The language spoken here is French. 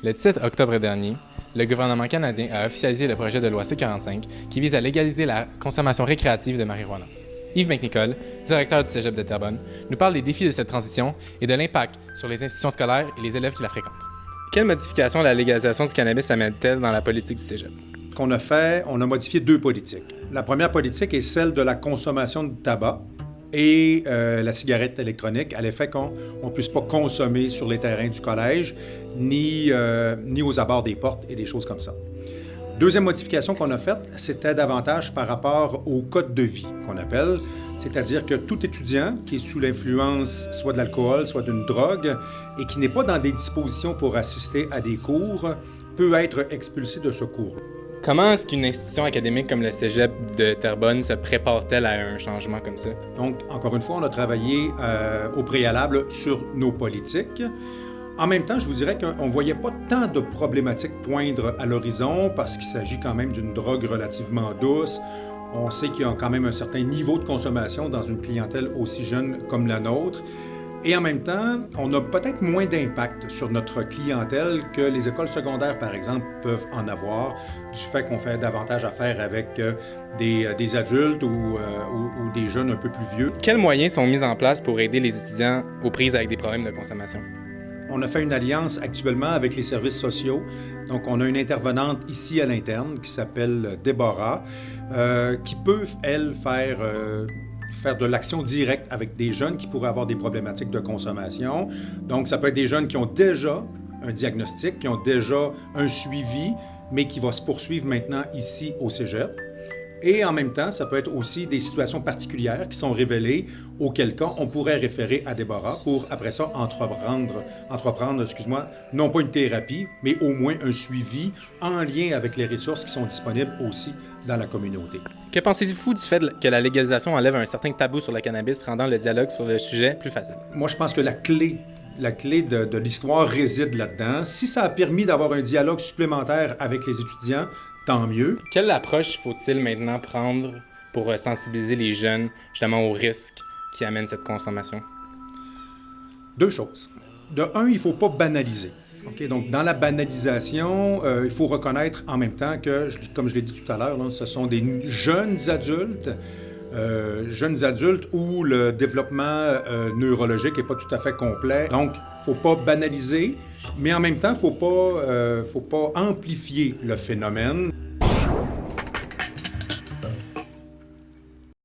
Le 17 octobre dernier, le gouvernement canadien a officialisé le projet de loi C-45 qui vise à légaliser la consommation récréative de marijuana. Yves McNicol, directeur du Cégep de Terrebonne, nous parle des défis de cette transition et de l'impact sur les institutions scolaires et les élèves qui la fréquentent. Quelle modification la légalisation du cannabis amène-t-elle dans la politique du Cégep? Ce qu'on a fait, on a modifié deux politiques. La première politique est celle de la consommation de tabac et la cigarette électronique, à l'effet qu'on ne puisse pas consommer sur les terrains du collège, ni aux abords des portes et des choses comme ça. Deuxième modification qu'on a faite, c'était davantage par rapport au code de vie qu'on appelle, c'est-à-dire que tout étudiant qui est sous l'influence soit de l'alcool, soit d'une drogue, et qui n'est pas dans des dispositions pour assister à des cours, peut être expulsé de ce cours. Comment est-ce qu'une institution académique comme le Cégep de Terrebonne se prépare-t-elle à un changement comme ça? Donc, encore une fois, on a travaillé au préalable sur nos politiques. En même temps, je vous dirais qu'on ne voyait pas tant de problématiques poindre à l'horizon parce qu'il s'agit quand même d'une drogue relativement douce. On sait qu'il y a quand même un certain niveau de consommation dans une clientèle aussi jeune comme la nôtre. Et en même temps, on a peut-être moins d'impact sur notre clientèle que les écoles secondaires, par exemple, peuvent en avoir, du fait qu'on fait davantage affaire avec des adultes ou des jeunes un peu plus vieux. Quels moyens sont mis en place pour aider les étudiants aux prises avec des problèmes de consommation? On a fait une alliance actuellement avec les services sociaux. Donc, on a une intervenante ici à l'interne qui s'appelle Déborah, qui peut, elle, faire de l'action directe avec des jeunes qui pourraient avoir des problématiques de consommation. Donc, ça peut être des jeunes qui ont déjà un diagnostic, qui ont déjà un suivi, mais qui va se poursuivre maintenant ici au Cégep. Et en même temps, ça peut être aussi des situations particulières qui sont révélées, auquel cas on pourrait référer à Déborah pour, après ça, entreprendre, non pas une thérapie, mais au moins un suivi en lien avec les ressources qui sont disponibles aussi dans la communauté. Que pensez-vous du fait que la légalisation enlève un certain tabou sur le cannabis, rendant le dialogue sur le sujet plus facile? Moi, je pense que la clé de l'histoire réside là-dedans. Si ça a permis d'avoir un dialogue supplémentaire avec les étudiants, tant mieux. Quelle approche faut-il maintenant prendre pour sensibiliser les jeunes justement aux risques qui amènent cette consommation? Deux choses. De un, il ne faut pas banaliser. Okay? Donc, dans la banalisation, il faut reconnaître en même temps que, comme je l'ai dit tout à l'heure, là, ce sont des jeunes adultes où le développement neurologique n'est pas tout à fait complet. Donc, il ne faut pas banaliser, mais en même temps, il ne faut pas amplifier le phénomène.